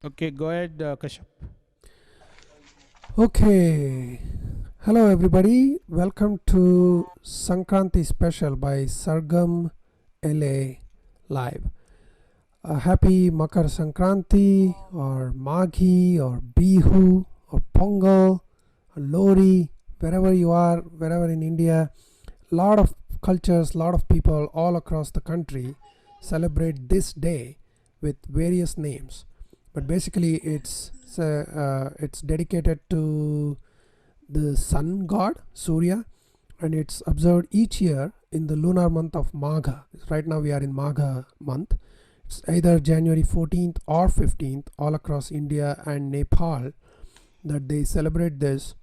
Okay, go ahead, Kashyap. Okay. Hello, everybody. Welcome to Sankranti Special by Sargam LA Live. A happy Makar Sankranti, or Maghi, or Bihu, or Pongal, or Lori, wherever you are, wherever in India. Lot of cultures, lot of people all across the country celebrate this day with various names. But basically, it's dedicated to the sun god Surya, and it's observed each year in the lunar month of Magha. Right now we are in Magha month. It's either January 14th or 15th all across India and Nepal that they celebrate this.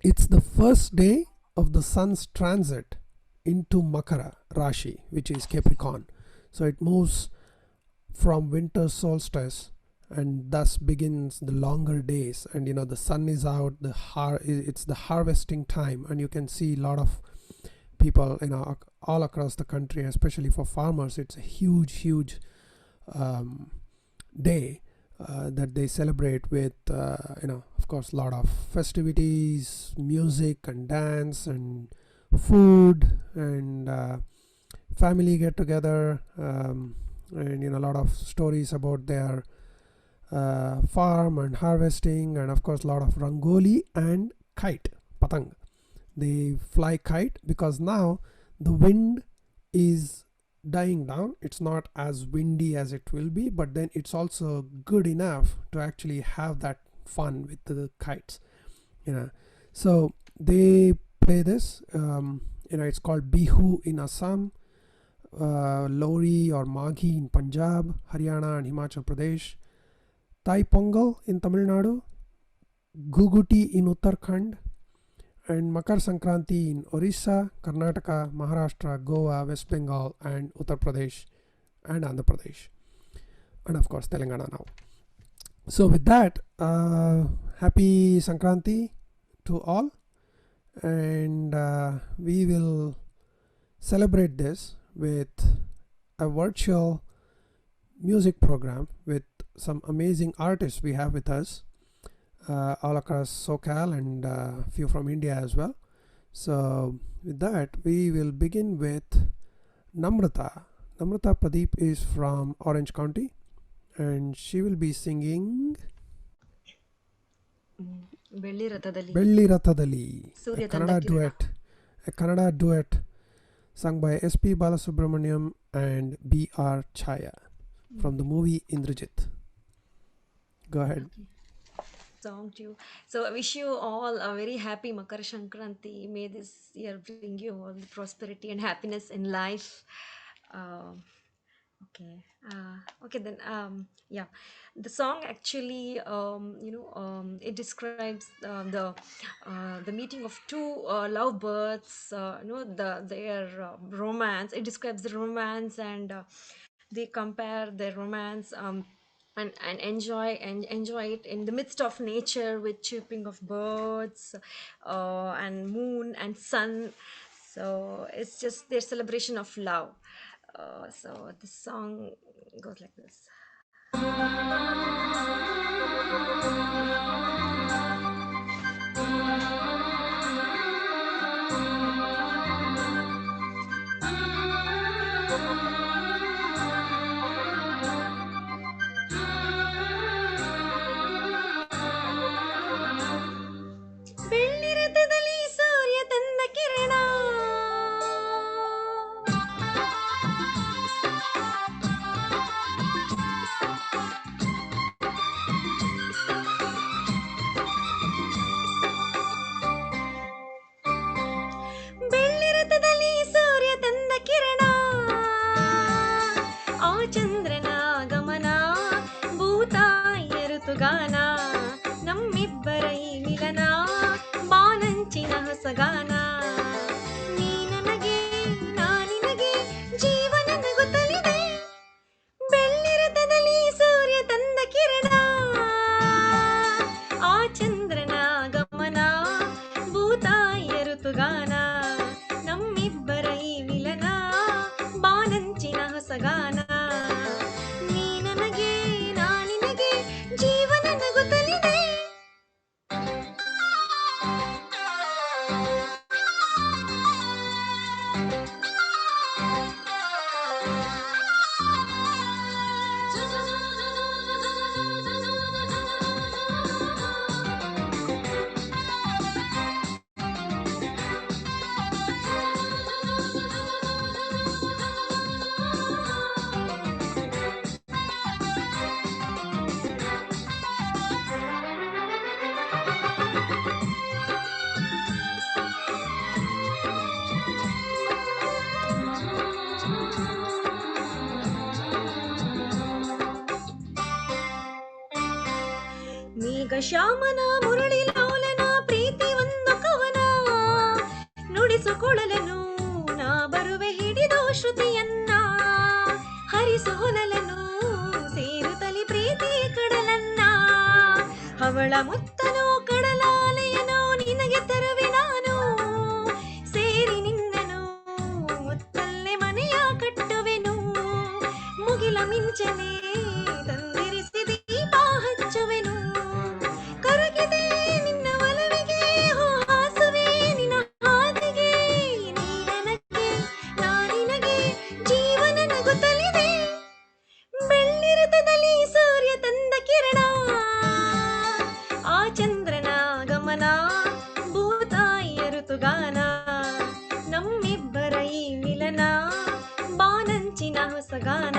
It's the first day of the sun's transit into Makara Rashi, which is Capricorn. So it moves from winter solstice and thus begins the longer days, and the sun is out, it's the harvesting time, and you can see a lot of people all across the country, especially for farmers. It's a huge day that they celebrate with of course a lot of festivities, music and dance and food, and family get together, and a lot of stories about their farm and harvesting, and of course a lot of rangoli and kite, patang. They fly kite because now the wind is dying down. It's not as windy as it will be, but then it's also good enough to actually have that fun with the kites. So they play this. It's called Bihu in Assam, Lori or Maghi in Punjab, Haryana and Himachal Pradesh, Thai Pongal in Tamil Nadu, Guguti in Uttarakhand, and Makar Sankranti in Orissa, Karnataka, Maharashtra, Goa, West Bengal, and Uttar Pradesh and Andhra Pradesh, and of course Telangana now. So with that, happy Sankranti to all, and we will celebrate this with a virtual music program with some amazing artists we have with us all across SoCal, and a few from India as well. So with that, we will begin with Namrata. Namrata Pradeep is from Orange County, and she will be singing Belli Rathadali. Belli Rathadali, Surya a Kannada duet sung by S.P. Balasubramaniam and B.R. Chaya from the movie Indrajit. Go ahead. Okay. Song to you. So I wish you all a very happy Makar Sankranti. May this year bring you all the prosperity and happiness in life. Okay. Okay then. Yeah, the song actually, it describes the meeting of two lovebirds. Their romance. It describes the romance, and they compare their romance. And enjoy it in the midst of nature with chirping of birds, and moon and sun. So it's just their celebration of love. So the song goes like this. ಋತುಗಾನ ನಮ್ಮಿಬ್ಬರ ಈ ಮಿಲನ ಬಾನಂಚಿನ ಹೊಸಗಾನ ನೀ ನನಗೆ ನಾ ನಿನಗೆ ಜೀವನ ನಗುತ್ತಲಿದೆ ಮೇಘ ಶ್ಯಾಮನ ಮುರಳಿ ಲೋಲನ ಪ್ರೀತಿ ಒಂದು ಕವನ ನುಡಿಸುಕೊಳಲನು ನಾ ಬರುವೆ ಹಿಡಿದು ಶ್ರುತಿಯನ್ನ ಹರಿಸು ಹೊನಲನು ಸೇರುತ್ತಲಿ ಪ್ರೀತಿ ಕಡಲನ್ನ ಅವಳ ಮುತ್ತನು ಕಡಲಾಲೆಯನು ನಿನಗೆ ತರುವೆ ನಾನು ಸೇರಿ ನಿನ್ನನು ಮುತ್ತಲ್ಲೇ ಮನೆಯ ಕಟ್ಟುವೆನು ಮುಗಿಲ ಮಿಂಚನೆ ತಂದಿರಿಸಿ ದೀಪ ಹಚ್ಚುವೆನು ಕರಗಿದೆ ನಿನ್ನ ಒಲವಿಗೆ ಹೋ ಹಾಸುವೆ ನಿನ್ನ ಹಾದಿಗೆ ನೀ ನನಗೆ ನಾ ನಿನಗೆ ಜೀವನ ನಗುತ್ತಲಿದೆ ಬೆಳ್ಳಿರತದಲ್ಲಿ ಸೂರ್ಯ ತಂದ ಕಿರಣ ಆ ಚಂದ್ರನ ಗಮನ ಭೂತಾಯಿಯ ಋತುಗಾನ ನಮ್ಮಿಬ್ಬರ ಈ ಮಿಲನ ಬಾನಂಚಿನ ಹೊಸಗಾನ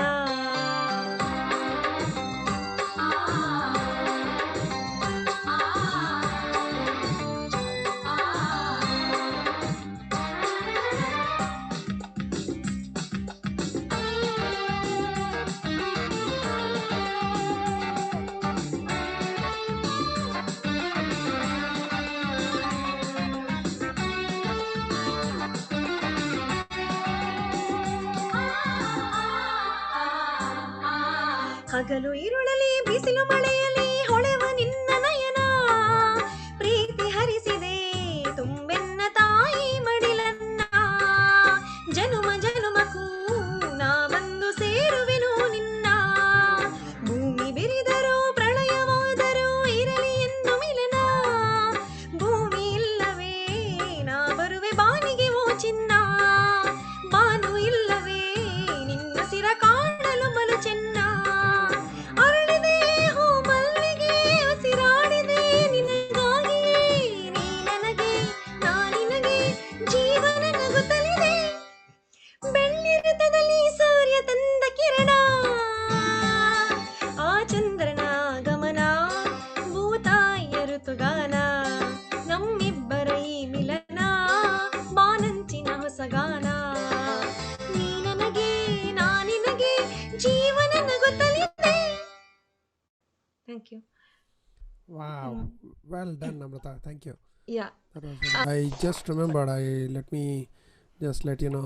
ಹಗಲು ಇರುಳಲಿ ಬಿಸಿಲು ಮಳೆಯಲಿ ಹೊಳೆವ ನಿನ್ನ ನಯನ ಪ್ರೀತಿ ಹರಿಸಿದೆ ತುಂಬೆನ್ನ ತಾಯಿ ಮಡಿಲನ್ನ ಜನುಮ ಜನುಮಕ್ಕೂ ನಾ ಬಂದು ಸೇರುವೆನು ನಿನ್ನ ಭೂಮಿ ಬಿರಿದರೂ ಪ್ರಳಯವಾದರೂ ಇರಲಿ ಎಂದು ಮಿಲನ ಭೂಮಿ ಇಲ್ಲವೇ ನಾ ಬರುವೆ ಬಾನಿಗೆ ಓ ಚಿನ್ನ ಬಾನು ಇಲ್ಲವೇ ನಿನ್ನ ಸಿರ ಕಾಣಲು ಮಲು ಚೆನ್ನ ಅರಳಿದೆ ಹೂ ಮಲ್ಲಿಗೆ ಹಸಿರಾಡಿದೆ ನಿನಗಾಗಿಯೇ ನೀ ನನಗೆ ನಾ ನಿನಗೆ ಜೀವನ ನಗುತ್ತಲಿದೆ ಬೆಳ್ಳಿರತದಲ್ಲಿ ಸೂರ್ಯ ತಂದ ಕಿರಣ ಆ ಚಂದ್ರನ ಗಮನ ಭೂತಾಯಿಯ ಋತುಗಾನ ನಮ್ಮಿಬ್ಬರ ಈ ಮಿಲನ ಬಾನಂಚಿನ ಹೊಸಗಾನ ನೀ ನನಗೆ ನಾ ನಿನಗೆ ಜೀವನ ನಗುತ್ತಲಿದೆ thank you Wow, well done, Namrata. Thank you. Yeah That was I just remembered. Let me just let you know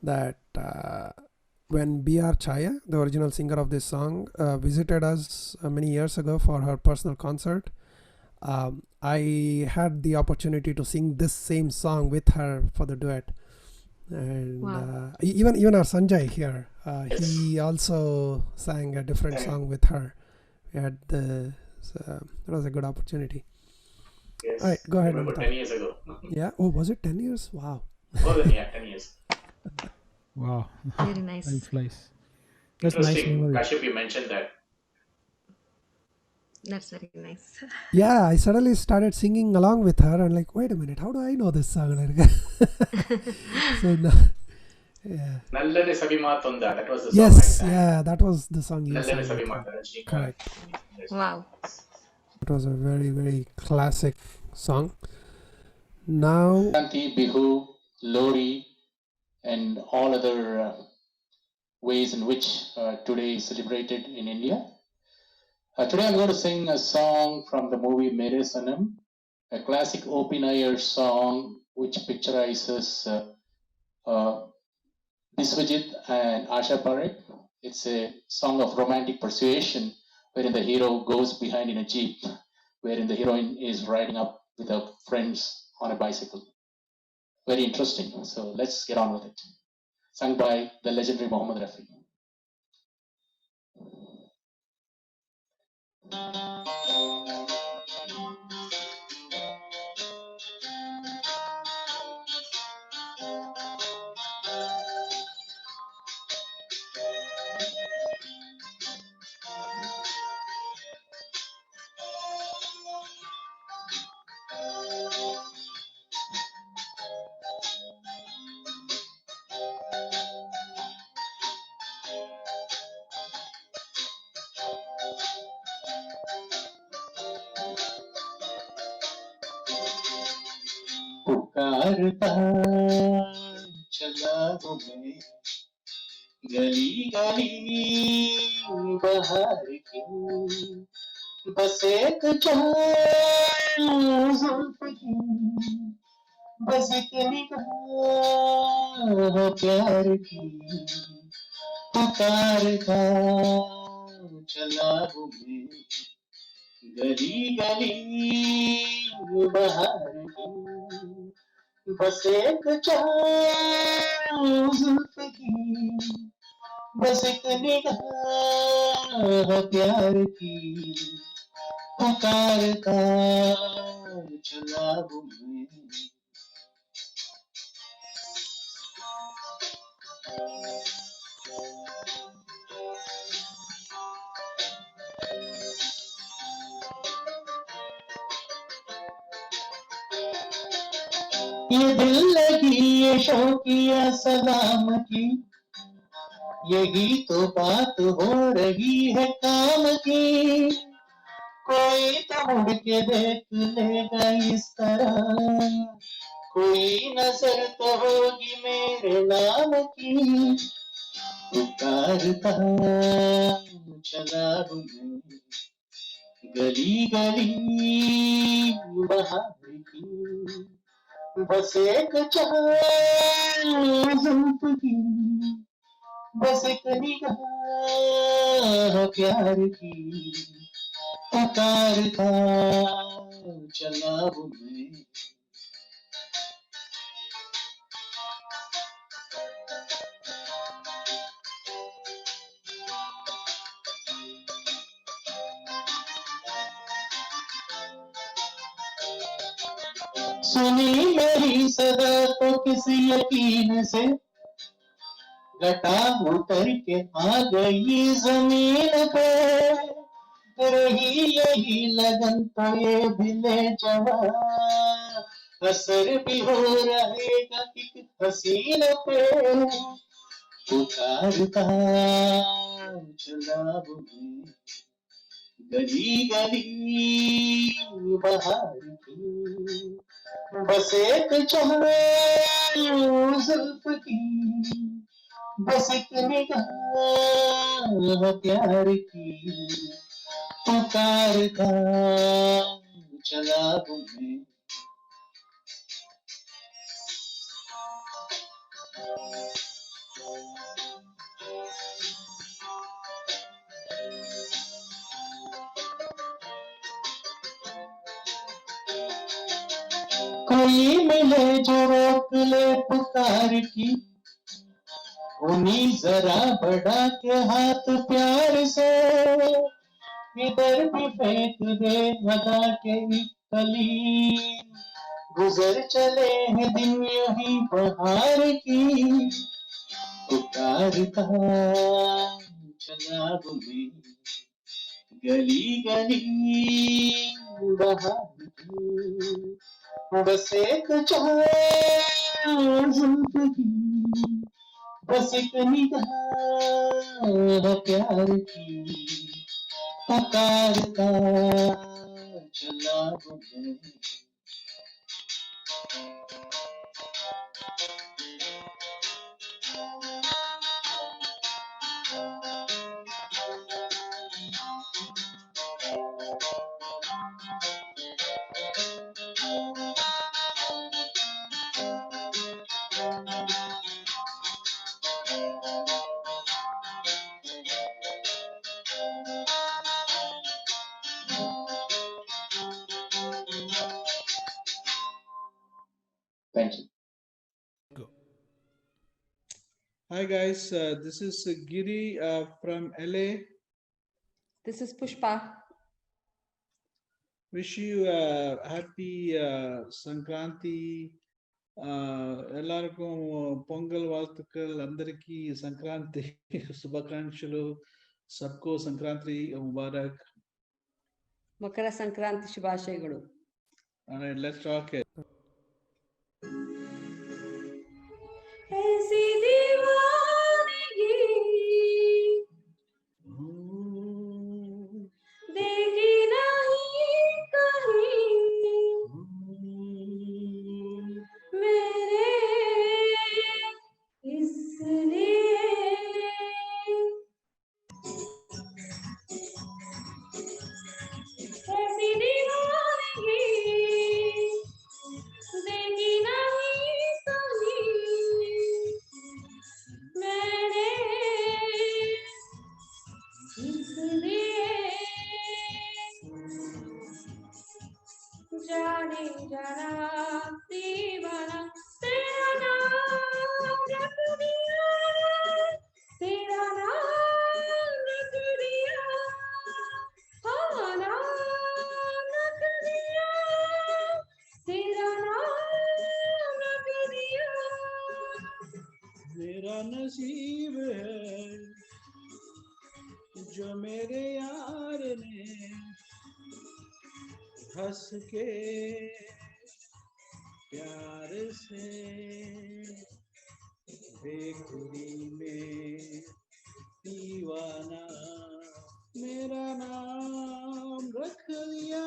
that when B.R. Chaya, the original singer of this song, visited us many years ago for her personal concert, I had the opportunity to sing this same song with her for the duet. And Wow. even our Sanjay here, Yes. he also sang a different Thank- song with her. We had it was a good opportunity. Yes. All right, go ahead, Remember Namrata. 10 years ago. Yeah. Oh, was it 10 years? Wow. More than 10 years. Wow. Very nice Time flies. That's nice Interesting. memory. Kashyap, you mentioned that. That's very nice Yeah, I suddenly started singing along with her and like, wait a minute, how do I know this song? So now, yeah. Nallane Sabi Maatonda. That was the song. Yes, I sang. yeah, that was the song you Nallane sang. Sabi with her. Maatonda. Rajinikanth. Correct. Yes. Wow It was a very, very classic song. Now, Shanti, Bihu, Lori, and all other ways in which today is celebrated in India. Today I'm going to sing a song from the movie Mere Sanam, a classic O.P. Nair song which picturizes Biswajit and Asha Parekh. It's a song of romantic persuasion wherein the hero goes behind in a jeep, wherein the heroine is riding up with her friends on a bicycle. Very interesting. So let's get on with it. Sung by the legendary Mohammed Rafi. पुकारता चला हूँ मैं गली गली बहार की, बस एक जुल्फ की, बस एक निगाह प्यार की, पुकारता चला हूँ मैं गली गली बहार की, बस एक जुल्फ की, बस एक निगाह प्यार की, पुकारता चला हूँ मैं। ये दिल लगी ये शौकिया सलाम की, यही तो बात हो रही है काम की, कोई तो मुड़ के देख लेगा इस तरह, कोई नजर तो होगी मेरे नाम की, पुकारता चला हूँ मैं गली गली बहार की, बस एक जुल्फ की, बस एक निगाह प्यार की, पुकारता चला हूँ मैं। सुनी मेरी सदा तो किसी यकीन से, घटा उतर के आ गई जमीन पे, रही यही लगन तो ये भी ले जवा, असर भी हो रहेगा एक हसीन पे, पुकारता चला हूँ मैं गली गली बहार की, बस एक जुल्फ की, बस एक निगाह प्यार की, पुकारता चला हूँ मैं। कोई मिले जो रोक ले पुकार की, उन्हीं जरा बढ़ा के हाथ प्यार से, इधर भी फेंक दे लगा के कली, गुजर चले हैं दिन यूं ही बहार की, पुकारता चला हूँ मैं गली गली बहार की, बस एक जुल्फ की, बस एक निगाह प्यार की, पुकारता चला हूँ मैं। Thank you. Go. Hi guys, this is Giri from LA. This is Pushpa. Wish you happy Sankranti. ఎల్లరికం pongal వార్తకల్ అందరికీ సంక్రాంతి శుభాకాంక్షలు. సబ్కో Sankranti Mubarak. Makar Sankranti శుభాశయಗಳು. All right, let's talk it. ऐसी दीवानगी देखी नहीं कहीं मेरे, इसलिए ऐसी दीवानगी देखी नहीं कहीं मैंने, इसलिए जाने जाना दीवाना तेरा नाम रख दिया, तेरा नाम रख दिया, हाँ नाम रख दिया, तेरा नाम रख दिया। मेरा नसीब है जो मेरे यार ने हंस के प्यार से बेखुदी में दीवाना मेरा नाम रख दिया,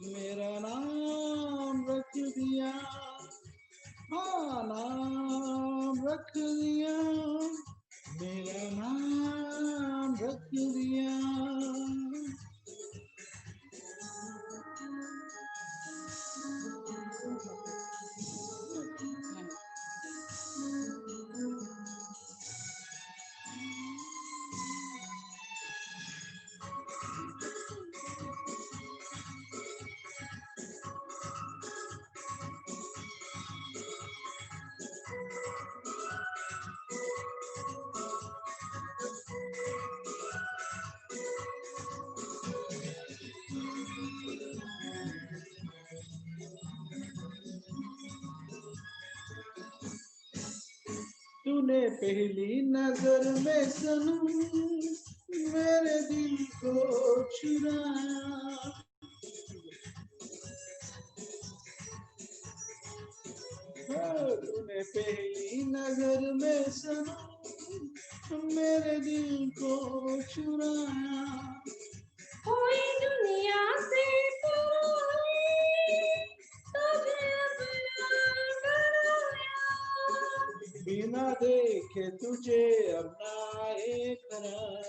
मेरा नाम रख दिया, हाँ नाम रख दिया, मेरा नाम रख दिया। तूने पहली नजर में सनम मेरे दिल को चुराया, तूने पहली नजर में सनम मेरे दिल को चुराया। कोई दुनिया से पराई तुझे अपना बनाया, बिना देखे तुझे अपनाए करार,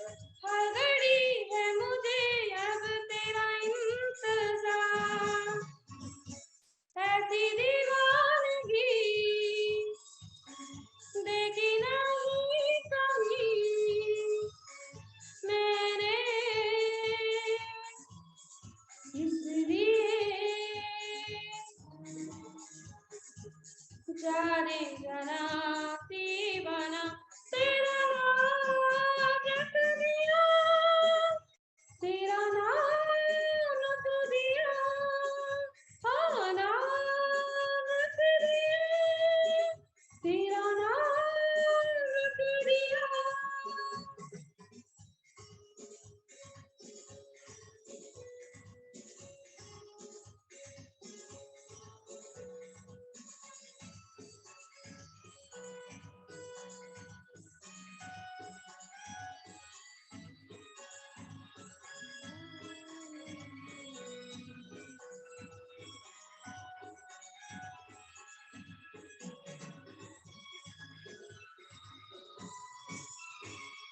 हर घड़ी है मुझे अब तेरा इंतजार, ऐसी दीवानगी देखी नहीं कहीं मैंने, इसलिए जाने जाना दीवाना तेरा नाम रख दिया, तेरा नाम रख दिया, हाँ नाम रख दिया, तेरा नाम रख दिया।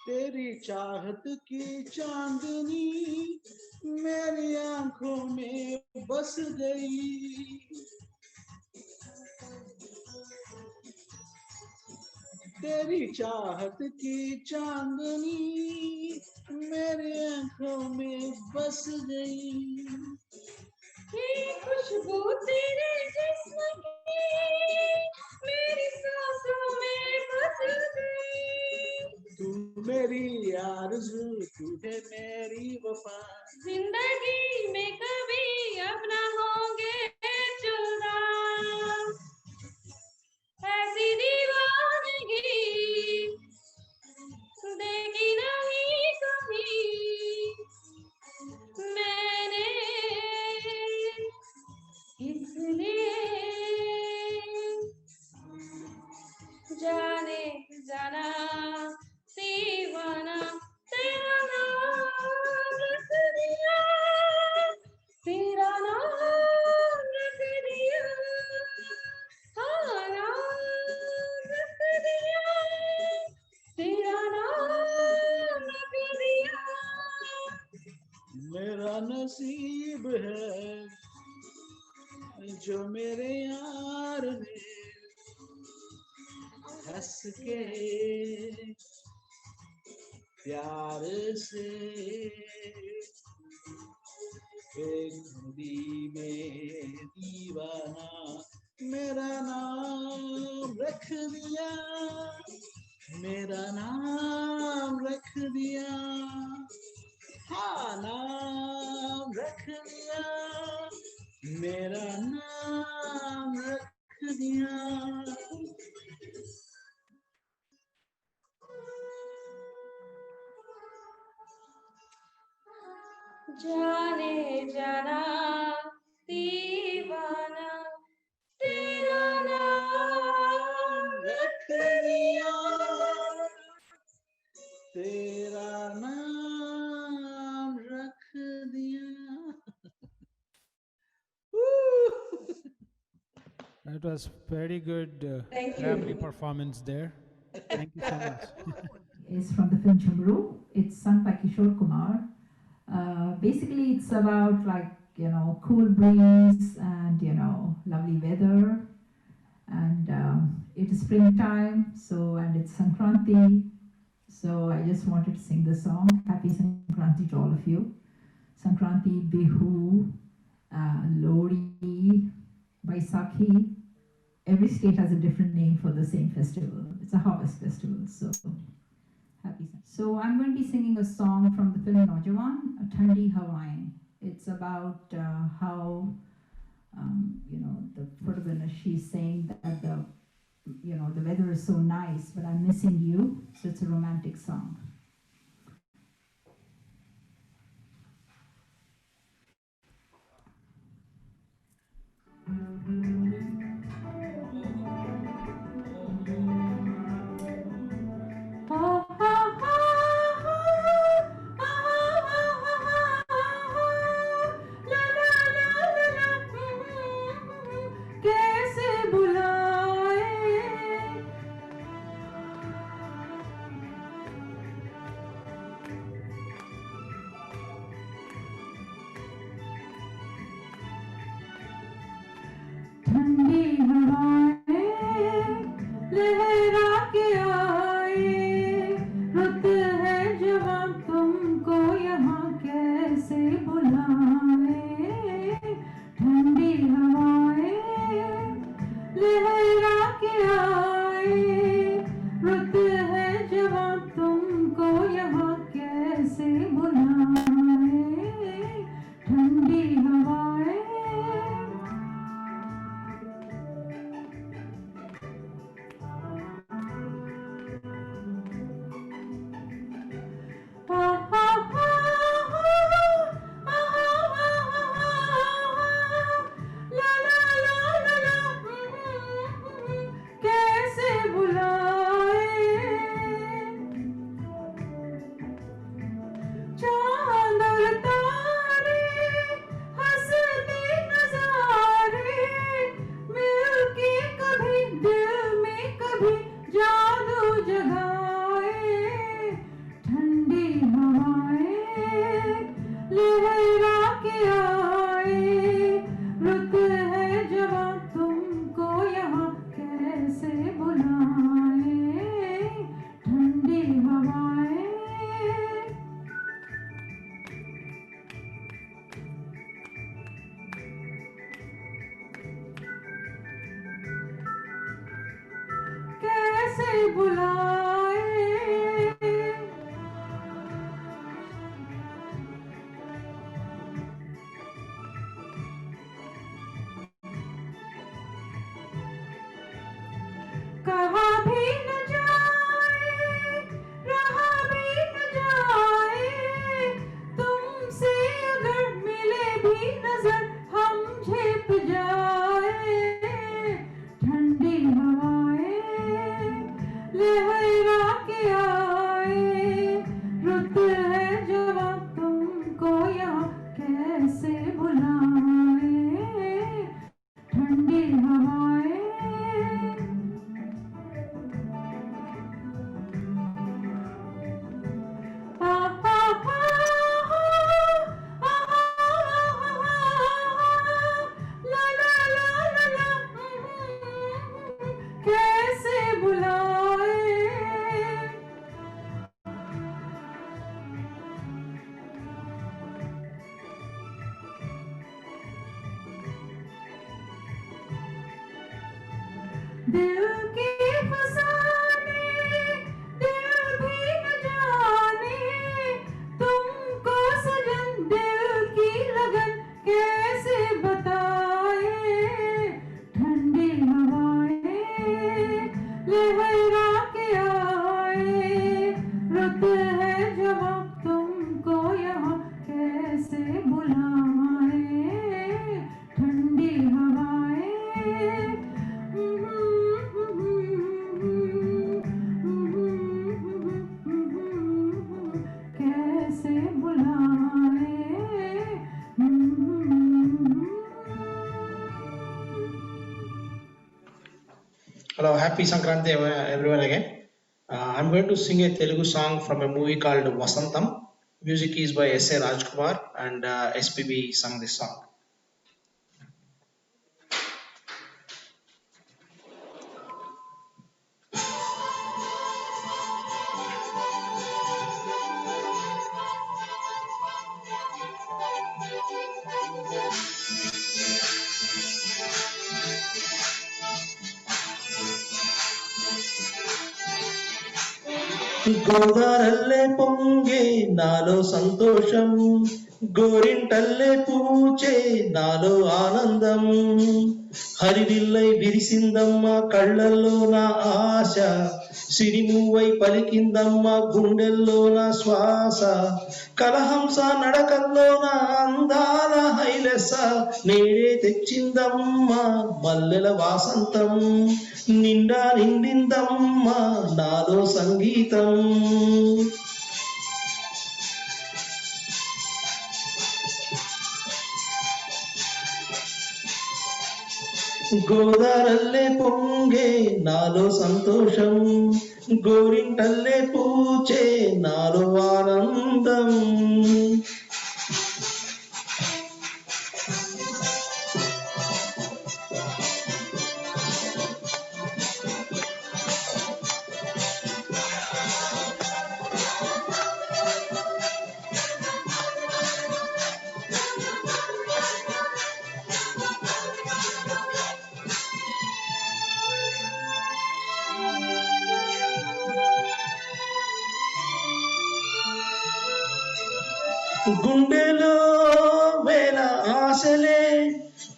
तेरी चाहत की चांदनी मेरी आंखों में बस गई, तेरी चाहत की चांदनी मेरी आंखों में बस गई। ये खुशबू तेरे जिस्म की आरज़ू तू है मेरी वफा। जिंदगी में कभी अब ना होंगे जुदा, ऐसी दीवानगी देखी नहीं कभी मैंने, इसलिए जाने जाना दीवाना तेरा नाम रख दिया, तेरा नाम रख दिया, हाँ नाम रख दिया, तेरा नाम रख दिया। मेरा नसीब है जो मेरे यार ने हंस के प्यार से एक धुनी में दीवाना मेरा नाम रख दिया, मेरा नाम रख दिया, हाँ नाम रख दिया, मेरा नाम रख दिया। जाने जाना दीवाना तेरा नाम रख दिया, तेरा नाम रख दिया। That was very good Thank you. family performance there. Thank you so much. Is from the film Jhumru. It's sung by Kishore Kumar. Basically, it's about cool breeze and lovely weather, and it is springtime. So and it's Sankranti. So I just wanted to sing this song. Happy Sankranti to all of you. Sankranti, Bihu, Lori, Baisakhi. Every state has a different name for the same festival. It's a harvest festival. So happy. So I'm going to be singing a song from the film Naujawan, Thandi Hawaiian. It's about how the protagonist, she's saying that the weather is so nice, but I'm missing you. So it's a romantic song. कैसे बुलाए ठंडी हवाएं लहरा के आए, रुत है जवां तुमको यहाँ कैसे बुलाए, ठंडी हवाएं लहरा के आए, रुत है जवां तुमको यहाँ कैसे बुलाए, ठंडी हवाएं। कैसे बुलाए, चांद और तारे हंसते नजारे मिलके कभी दिल में कभी जादू जगाए, ठंडी हवाएं लहरा के आए, रुत है जवां तुमको यहाँ कैसे बुलाए, ठंडी हवाएं। कैसे बुलाए, हवाएं कैसे बुलाए दिल के फसाने दिल भी न जाने तुमको सजन दिल की लगन कैसे बताए ठंडी हवाएं लहरा के आए रुत है जवाब तुमको यहाँ कैसे बुलाए ठंडी हवाएं कैसे बुलाए Hello, happy Sankranti everyone again. I'm going to sing a Telugu song from a movie called Vasantam. Music is by S.A. Rajkumar and SPB sung this song. గోదారల్లే పొంగే నాలో సంతోషం గోరింటల్లే పూచే నాలో ఆనందం హరివిల్లై విరిసిందమ్మ కళ్ళల్లో నా ఆశ సిరిమువై పలికిందమ్మ గుండెల్లో నా శ్వాస కలహంస నడకల్లో నా అందాల హైలెస నేడే తెచ్చిందమ్మ మల్లెల వాసంతం నిండా నిండిందమ్మ నాలో సంగీతం గోదారల్లే పొంగే నాలో సంతోషం గోరింటల్లే పూచే నాలో ఆనందం గుండెలో వేల ఆశలే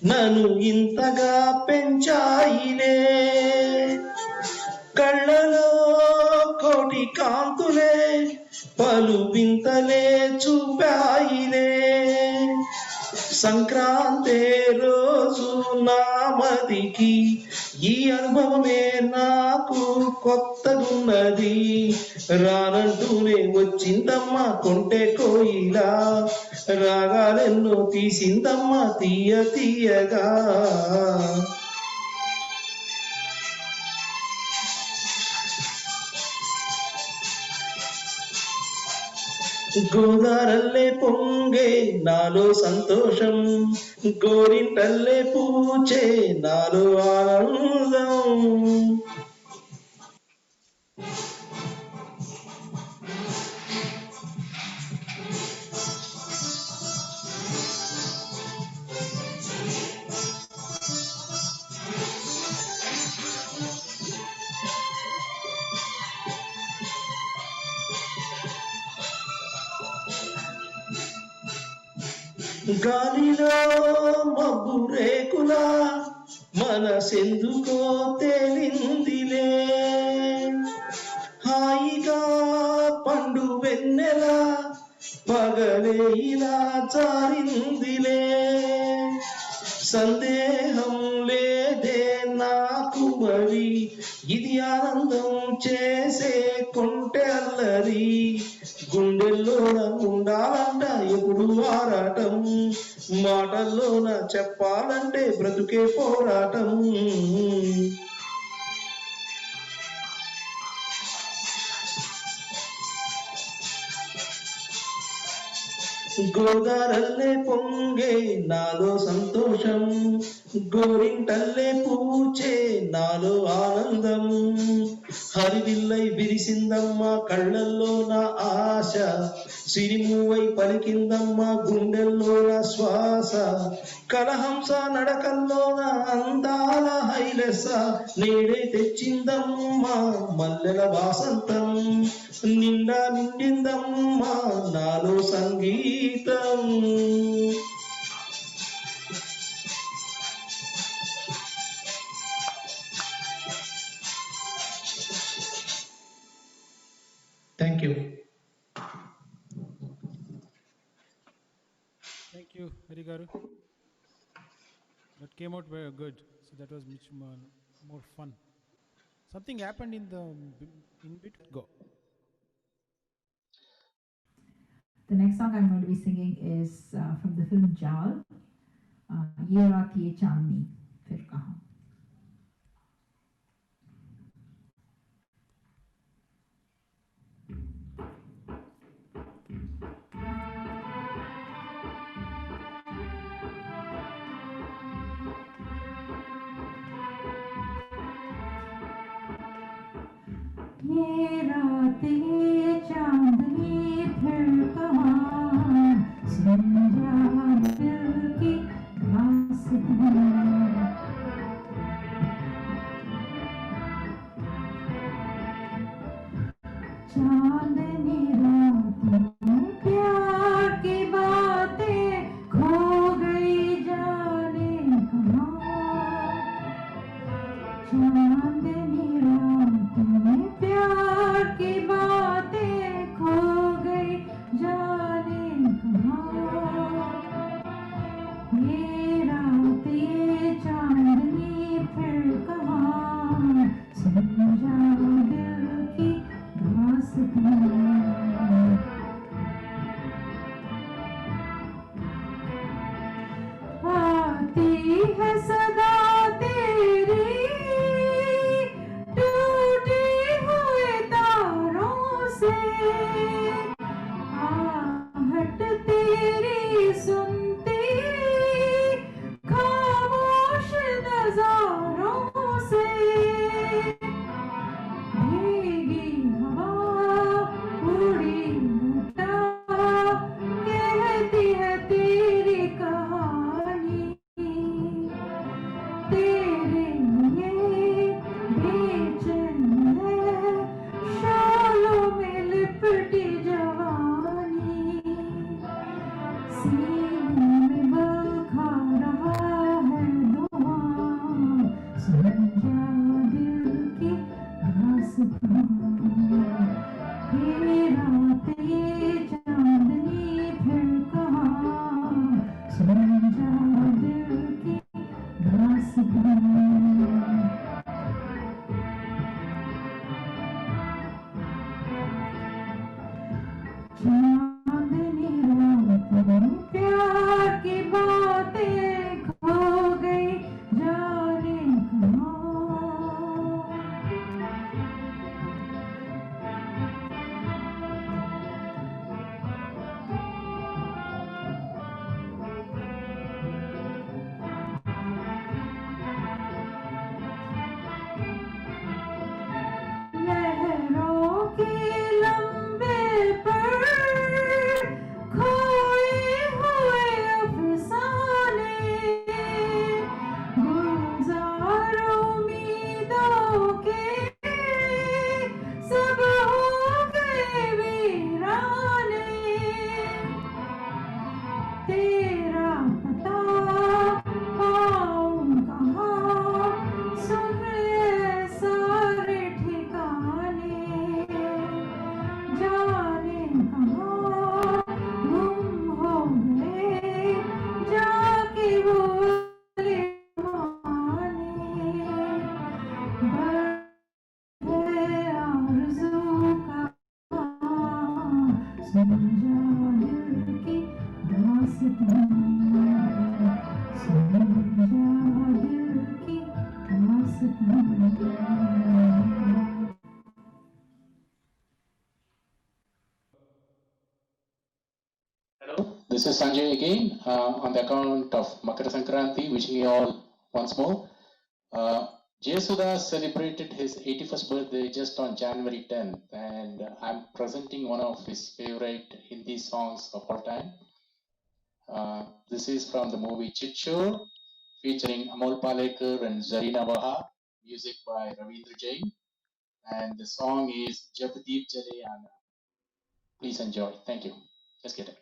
నన్ను ఇంతగా పెంచాయిలే కళ్ళలో కోటి కాంతులే పలు వింతలే చూపాయిలే సంక్రాంతి రోజు నా మదికి ఈ అనుభవమే నాకు కొత్తగున్నది రానంటూనే వచ్చిందమ్మా కొంటె కోయిలా రాగాలెన్నో తీసిందమ్మా తీయ తీయగా గోదారల్లే పొంగే నాలో సంతోషం గోరింటల్లే పూచే నాలో ఆనందం గాలిలో మబ్బు రేకులా మనసెందుకో తేలిందిలే హాయిగా పండు వెన్నెల పగలే ఇలా జారిందిలే సందేహం లేదే నాకు మరి ఇది ఆనందం చేసే కొంటె అల్లరి గుండెల్లోన ఉండాలంట ఎప్పుడు ఆరాటం, మాటల్లోన చెప్పాలంటే బ్రతుకే పోరాటం. గోదారల్లే పొంగే నాలో సంతోషం, గోరింటల్లే పూచే నాలో ఆనందం. హరివిల్లై విరిసిందమ్మ కళ్ళల్లో నా ఆశ, సిరిమువై పలికిందమ్మ గుండెల్లో నా శ్వాస. కలహంస నడకల్లోన అందాల హైలెస, నేడే తెచ్చిందమ్మ మల్లెల వాసంతం. నిండా నిండిందమ్మ నాలో సంగీతం. Thank you. Thank you, Hari Garu. That came out very good. So that was much more fun. Something happened in bit. Go. The next song I'm going to be singing is from the film Jaal, Ye Raat Ye Chandni Fir Kahan. ये रात ये चांदनी फिर कहाँ, सुन जा दिल की दास्तां. चांदनी रात में प्यार की बातें खो गई जाने कहाँ. चांदनी रात में प्यार की बातें खो गई जाने कहाँ. ये रात ये चांदनी फिर कहाँ, सुन जा दिल की दास्तां. आती है सदा तेरी टूटे हुए तारों से, आहट तेरी सुनती खामोश नजारों से. भीगी हवा उड़ी घटा कहती है तेरी कहानी. तेरे लिए बेचैन है शालों में लिपटी जवानी. सीने में बल खा रहा है धुआं, सुन जा दिल की दास्तां. ये रात ये चांदनी फिर कहाँ, सुन जा दिल की दास्तां. चांदनी रात में प्यार की बातें खो गई जाने कहाँ. Hello. This is Sanjay again on the account of Makara Sankranti, wishing you all once more. Jayasudas celebrated his 81st birthday just on January 10th, and I'm presenting one of his favorite Hindi songs of all time. This is from the movie Chichur, featuring Amol Palekar and Zarina Vaha, music by Ravindra Jain, and the song is Jab Deep Jale Aana. Please enjoy. Thank you. Let's get it.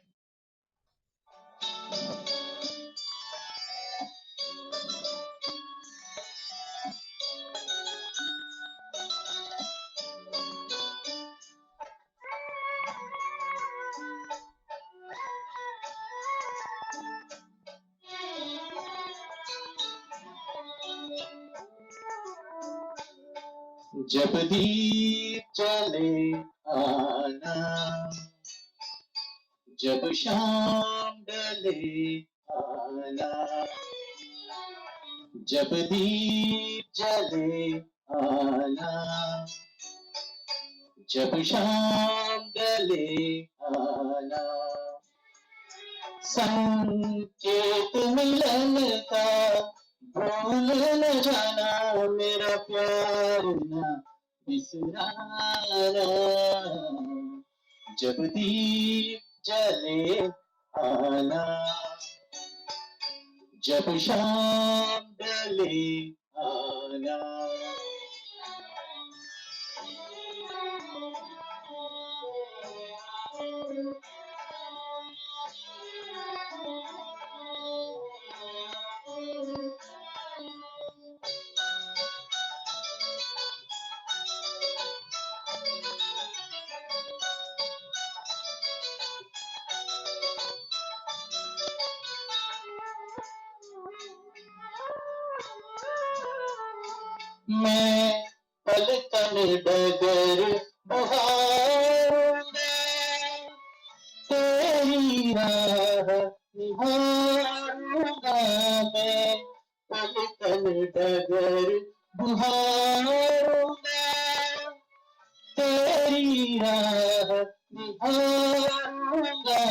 जब दीप जले आना, जब शाम ढले आना, जब दीप जले आना, जब शाम ढले आना, संकेत मिलन का भूल न जाना, मेरा प्यार न बिसराना, जब दीप जले आना, जब शाम ढले आना. मैं पलकन डगर बहारूंगा, तेरी राह निहारूंगा, मैं पलकन डगर बहारूंगा, तेरी राह निहारूंगा,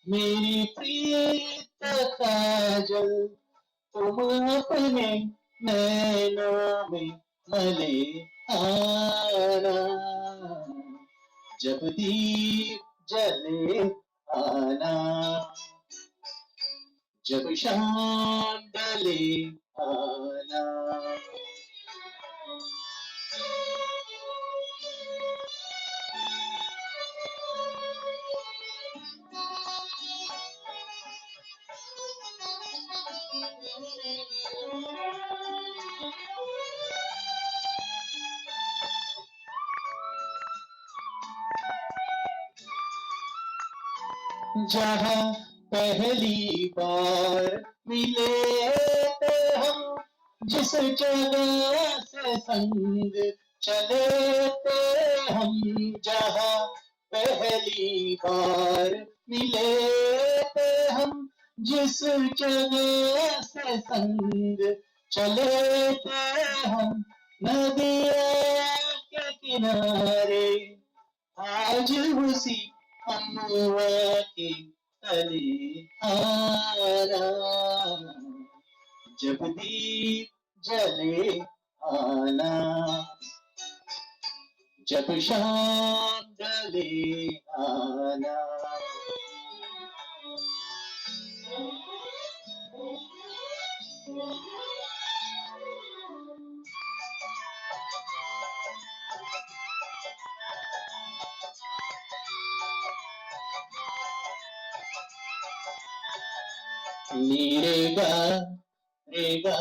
मेरी प्रीत काजल तुम अपने नैनों में मले आना, जब दीप जले आना, जब शाम ढले आना. जहाँ पहली बार मिले थे हम, जिस जगह से संग चले थे हम, जहाँ पहली बार मिले थे हम, जिस जगह से संग चले थे हम, नदिया के किनारे आज उसी अम्मा के तले आना, जब दीप जले आना, जब शाम ढले आना. नीरेगा रेगा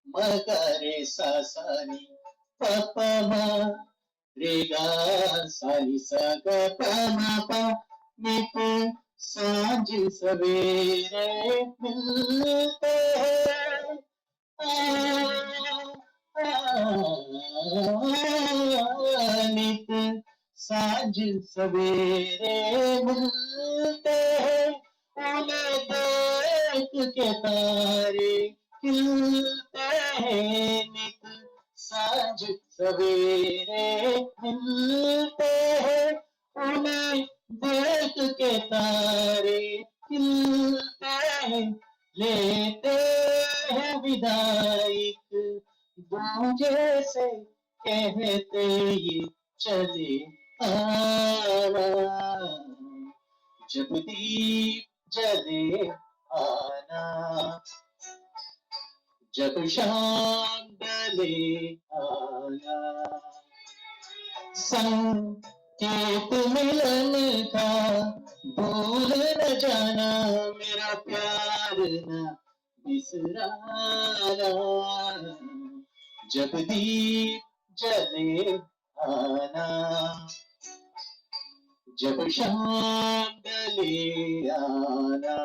मगरे सा सानी पापा मा, रेगा सानी सा गा पा मा पा, नित सांझ सवेरे मिलते हैं, नित सांझ सवेरे मिलते हैं, उन्हें के तारे खिलते हैं नित साँझ सवेरे मिलते हैं उन्हें देख के तारे खिलते हैं लेते हैं विदाई दूजे से कहते ये चले आना जब दीप जले आना जब शाम ढले आना संकेत मिलन का भूल न जाना मेरा प्यार न बिसराना जब दीप जले आना जब शाम ढले आना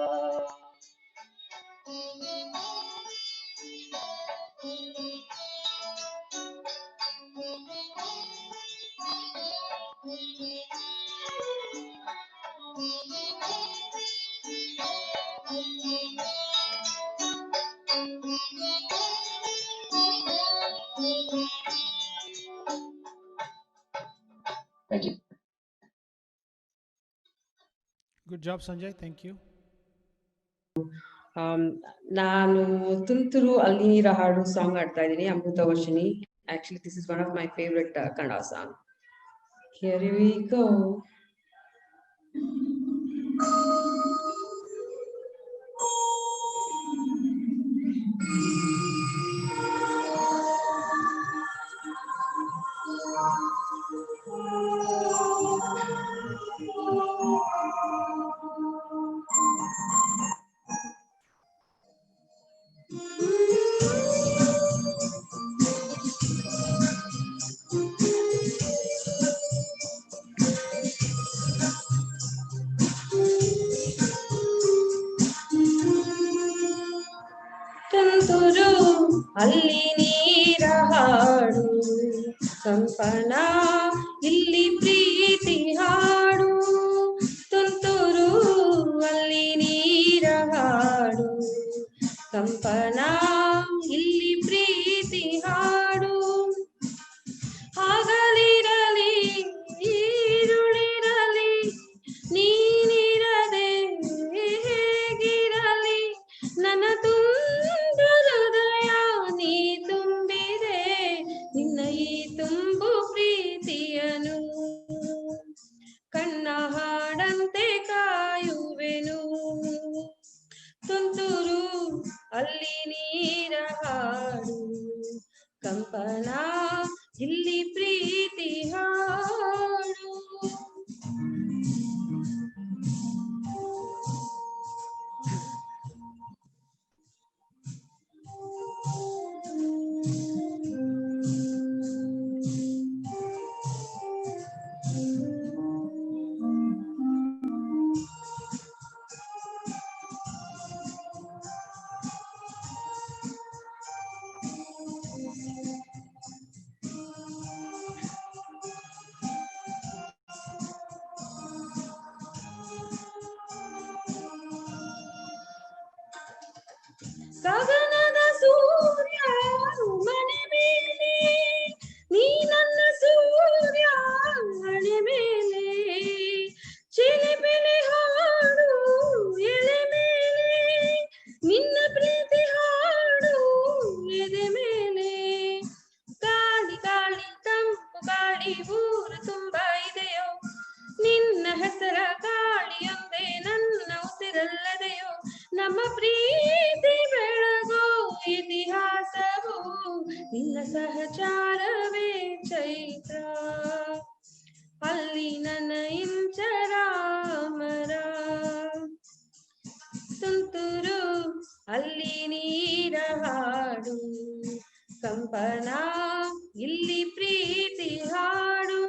Thank you. Good job, Sanjay. Thank you. ನಾನು ತುಂತುರು ಅಲ್ಲಿ ನೀರ ಹಾಡು ಸಾಂಗ್ ಆಡ್ತಾ ಇದ್ದೀನಿ ಅಮೃತ Varshini. Actually, this is one of my favorite Kannada song. Here we go. ತುಂತುರು ಅಲ್ಲಿ ನೀರ ಹಾಡು ಕಂಪನ ಇಲ್ಲಿ ಪ್ರೀತಿ ಹಾಡು ತುಂತುರು ಅಲ್ಲಿ ನೀರ ಹಾಡು ಕಂಪನ ಇಲ್ಲಿ ಪ್ರೀತಿ ಹಾಡು ಹಾಗಲಿರಲಿ ಈರುಳಿರಲಿ ನೀನಿರದೆ ಹೇಗಿರಲಿ ನನ್ನ ತುಂಬ ಹೃದಯ ನೀ ತುಂಬಿದೆ ನಿನ್ನ ಈ ತುಂಬು ಪ್ರೀತಿಯನು ಕಣ್ಣ ಹಾಡಂತೆ ಕಾಯುವೆನು ತುಂತುರು ಅಲ್ಲಿ ನೀರ ಹಾಡು ಕಂಪನ ಇಲ್ಲಿ ಪ್ರೀತಿ ಹಾಡು ಗಗನದ ಸೂರ್ಯ ಮನೆ ಮೇಲೆ ನೀ ನನ್ನ ಸೂರ್ಯ ಮನೆ ಮೇಲೆ ಚಿಲಿಪಿಲಿ ಹಾಡು ಎಲೆ ಮೇಲೆ ನಿನ್ನ ಪ್ರೀತಿ ಹಾಡು ಎದೆ ಮೇಲೆ ಗಾಳಿ ಗಾಳಿ ತಂಪು ಗಾಳಿ ಊರು ತುಂಬ ಇದೆಯೋ ನಿನ್ನ ಹೆಸರ ಗಾಳಿಯೊಂದೇ ನನ್ನ ಉಸಿರಲ್ಲದೆಯೋ ನಮ್ಮ ಪ್ರೀತಿ ಬೆಳಗೋ ಇತಿಹಾಸವು ನಿನ್ನ ಸಹಚಾರವೇ ಚೈತ್ರ ಅಲ್ಲಿ ನನ್ನ ಇಂಚರಾಮರ ತುಂತುರು ಅಲ್ಲಿ ನೀರ ಹಾಡು ಕಂಪನ ಇಲ್ಲಿ ಪ್ರೀತಿ ಹಾಡು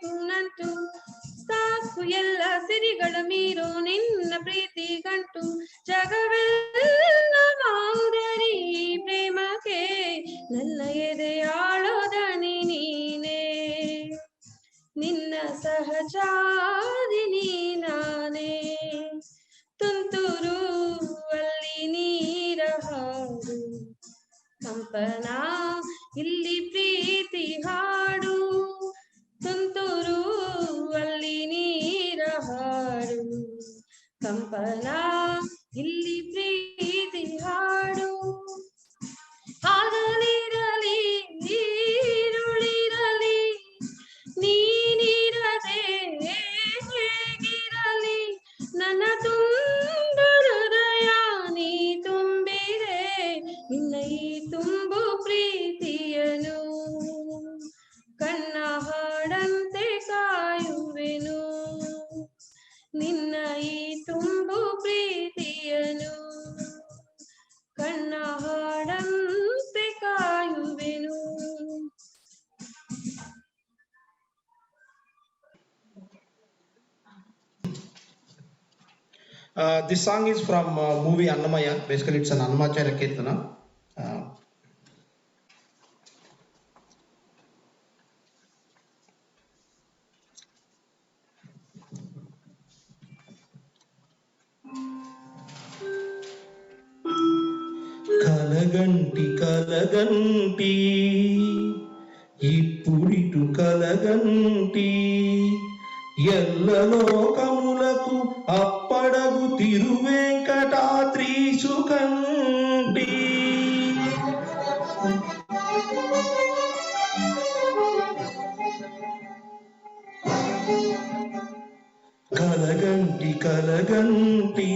ಬೇಕು ನಂಟು ಸಾಕು ಎಲ್ಲ ಸಿರಿಗಳ ಮೀರೋ ನಿನ್ನ ಪ್ರೀತಿ ಗಂಟು ಜಗವೆಲ್ಲ ಮಾದರಿ ಪ್ರೇಮಕ್ಕೆ ನನ್ನ ಎದೆಯಾಳೋದನಿ ನೀನೇ ನಿನ್ನ ಸಹಚಾರಿ ನಾನೇ ತುಂತುರು ಅಲ್ಲಿ ನೀರ ಹಾಡು ಕಂಪನ ಇಲ್ಲಿ ಪ್ರೀತಿ ಹಾಡು ತುಂತುರು ಅಲ್ಲಿ ನೀರ ಹಾಡು ಕಂಪನ ಇಲ್ಲಿ ಪ್ರೀತಿ ಹಾಡು ಆಗಲಿರಲಿ ನೀರುಳಿರಲಿ ನೀನಿರದೆ ಹೇಗಿರಲಿ ನನ್ನ ತುಂಬ ಹೃದಯ ನೀ ತುಂಬಿರೆ ನಿನ್ನ ಈ ತುಂಬು ಪ್ರೀತಿಯನು ಕಣ್ಣ ಹಾಡಂತೆ ಕಾಯುವೆನು ನಿನ್ನ ಈ ತುಂಬು ಪ್ರೀತಿಯನು ಕಣ್ಣ ಹಾಡಂತೆ ಕಾಯುವೆನು. This song is from movie Annamaya. Basically, it's an Annamacharya Kirtana. కలగంటి కలగంటి ఇప్పుడిటు కలగంటి ఎల్లలోకములకు అప్పడగు తిరువెంకటాద్రీసు కంటి కలగంటి కలగంటి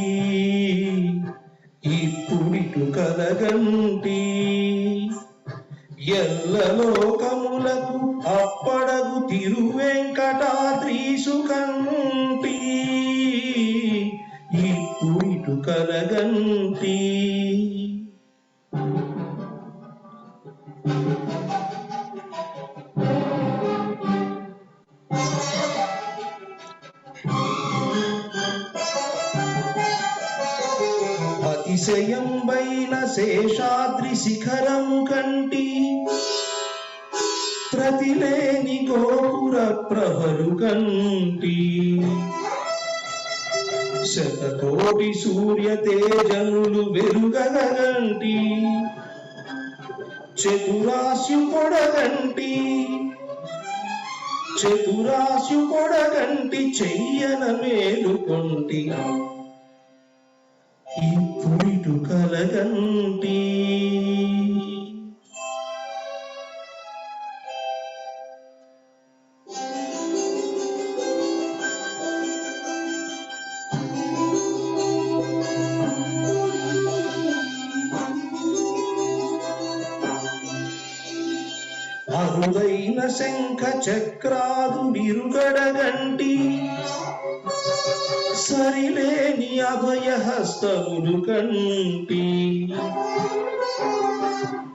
ఇప్పుడిటు కలగంటి ఎల్లలోకములకు అప్పడగు తిరువెంకటాద్రీసు కంటి ఇప్పుడిటు కలగంటి అతిశయంబైన శేషాద్రి శిఖరము కంటి ప్రతిలేని గోపుర ప్రభలు కంటి శతకోటి సూర్య తేజములు వెలుగగంటి చతురాస్యు పొడగంటి చతురాస్యు పొడగంటి చెయ్యన మేలుకొంటి ఇప్పుడిటు కలగంటి అరుదైన శంఖ చక్రాదు నిరుగడగంటి సరిలేని అభయ హస్తములు కంటి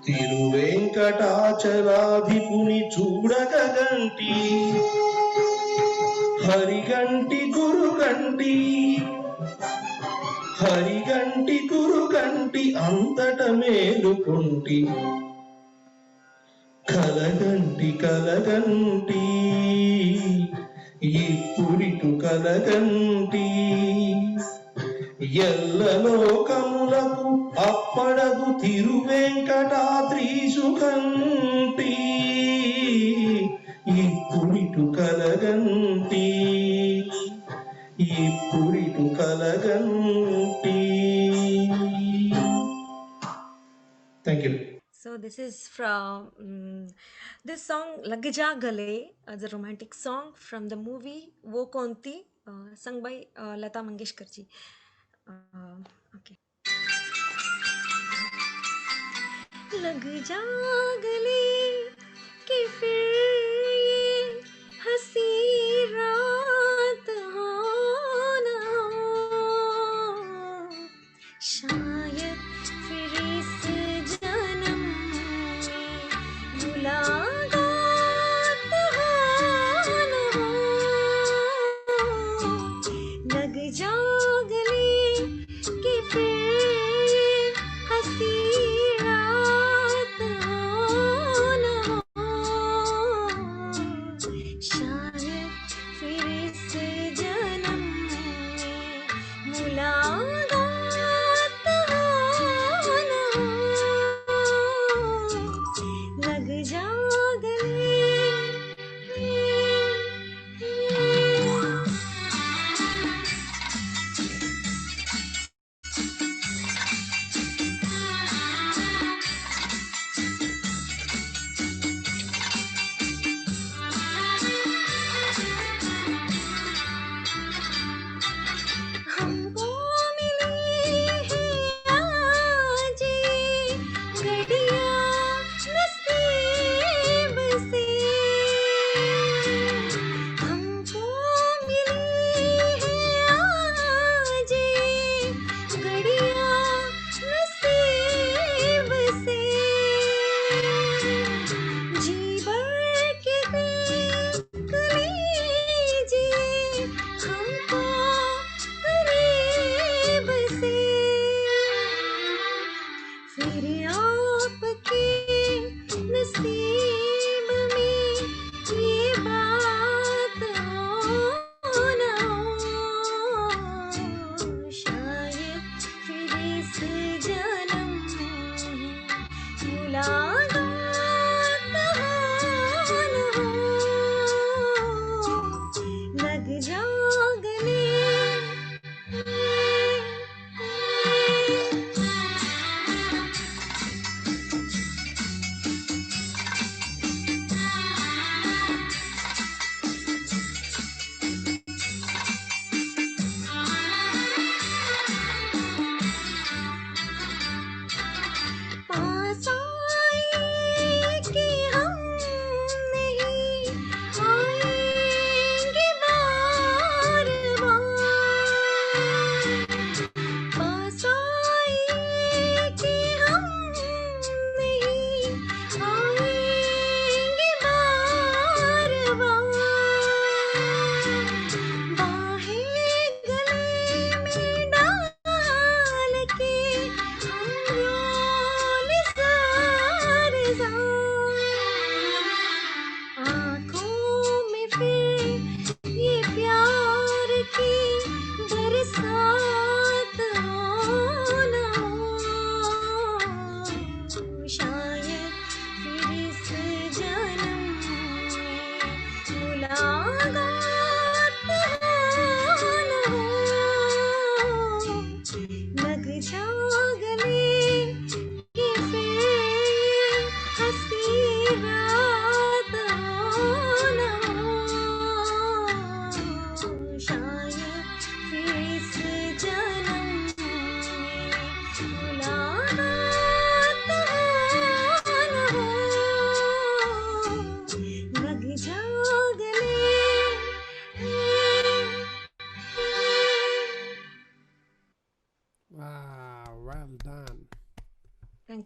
తిరువెంకటాచలాధిపుని చూడగంటి హరిగంటి గురుగంటి హరిగంటి గురుగంటి అంతట మేలుకొంటి కలగంటి కలగంటి ఇప్పుడిటు కలగంటి ఎల్లలోకములకు అప్పడగు తిరువెంకటాద్రీసు కంటి ఇప్పుడిటు కలగంటి ఇప్పుడిటు కలగంటి. Thank you. So this is from this song Lagja Gale, the romantic song from the movie Wo Konti, sung by Lata Mangeshkar ji. Okay. लग जा गले कि फिर ये हंसी रात हो ना हो, शायद फिर इस जन्म में मुलाकात हो ना हो,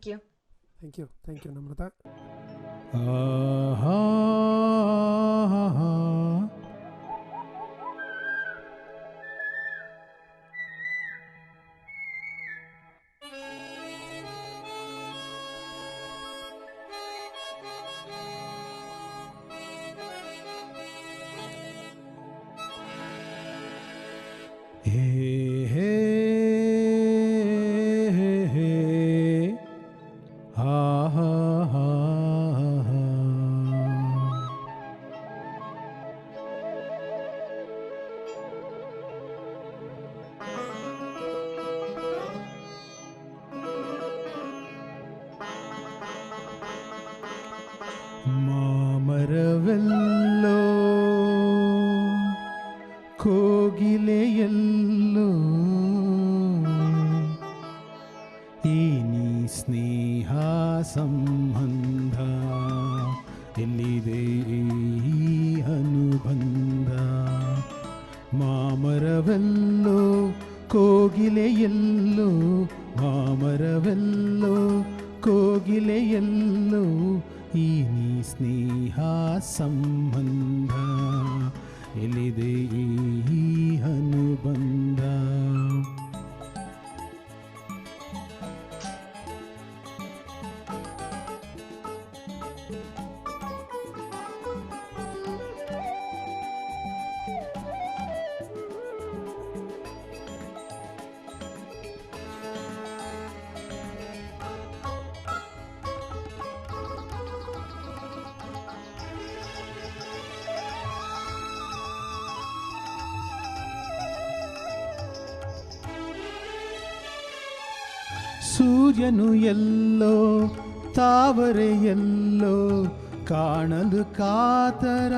Thank you. Thank you. Thank you, Namrata. Hey, hey, hey, hey. Ha, ha, ha, ha. ಮಾಮರವೆಲ್ಲೋ ಕೋಗಿಲೆಯಲ್ಲೋ ಈ ನೀ ಸ್ನೇಹ ಸಂಬಂಧ ಎಲ್ಲಿದೆ ಈ ಅನುಬಂಧ ಮಾಮರವೆಲ್ಲೋ ಕೋಗಿಲೆಯಲ್ಲೋ ಮಾಮರವೆಲ್ಲೋ ಕೋಗಿಲೆಯಲ್ಲೋ ಈ ನೀ ಸ್ನೇಹ ಸಂಬಂಧ ಎಲ್ಲಿದೆ ಈ ಅನುಬಂಧ ಸೂರ್ಯನು ಎಲ್ಲೋ ತಾವರೆಯಲ್ಲೋ ಕಾಣಲು ಕಾತರ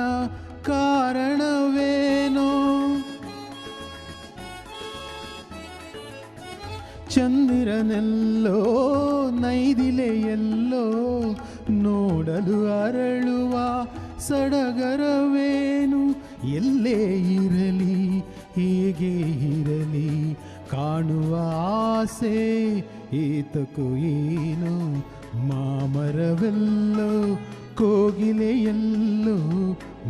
ಕಾರಣವೇನೋ ಚಂದಿರನೆಲ್ಲೋ ನೈದಿಲೆಯಲ್ಲೋ ನೋಡಲು ಅರಳುವ ಸಡಗರವೇನು ಎಲ್ಲೇ ಇರಲಿ ಹೇಗೆ ಇರಲಿ ಕಾಣುವ ಆಸೆ ಏತಕು ಏನು ಮಾಮರವೆಲ್ಲೋ ಕೋಗಿಲೆಯಲ್ಲೋ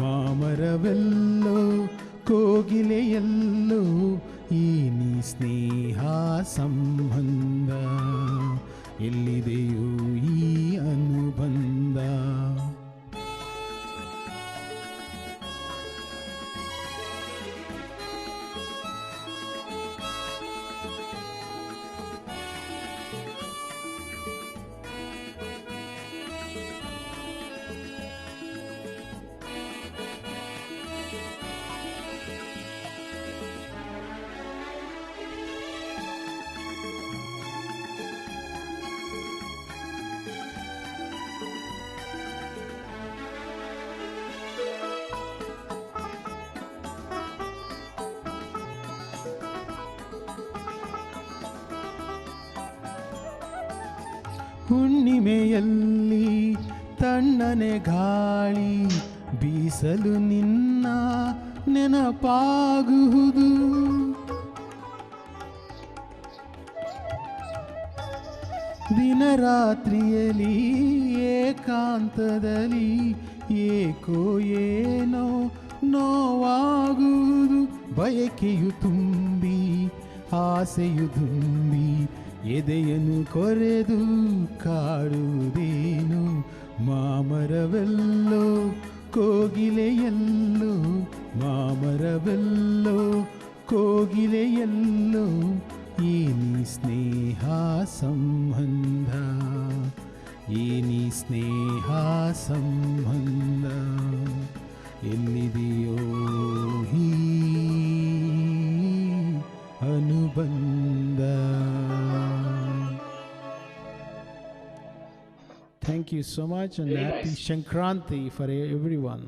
ಮಾಮರವೆಲ್ಲೋ ಕೋಗಿಲೆಯಲ್ಲೋ ಈ ನೀ ಸ್ನೇಹ ಸಂಬಂಧ ಎಲ್ಲಿದೆಯೋ ಈ ಅನುಬಂಧ ಹುಣ್ಣಿಮೆಯಲ್ಲಿ ತಣ್ಣನೆ ಗಾಳಿ ಬೀಸಲು ನಿನ್ನ ನೆನಪಾಗುವುದು ದಿನರಾತ್ರಿಯಲ್ಲಿ ಏಕಾಂತದಲ್ಲಿ ಏಕೋ ಏನೋ ನೋವಾಗುವುದು ಬಯಕೆಯು ತುಂಬಿ ಆಸೆಯು ತುಂಬಿ ಎದೆಯನ್ನು ಕೊರೆದು ಕಾಡುವುದೇನು ಮಾಮರವೆಲ್ಲೋ ಕೋಗಿಲೆಯಲ್ಲೋ ಮಾಮರವೆಲ್ಲೋ ಕೋಗಿಲೆಯಲ್ಲೋ ಈ ನೀ ಸ್ನೇಹ ಸಂಬಂಧ ಈ ನೀ ಸ್ನೇಹ ಸಂಬಂಧ ಎಲ್ಲಿದೆಯೋ ಈ ಅನುಬಂಧ. Thank you so much and Very happy nice. Shankranti for everyone.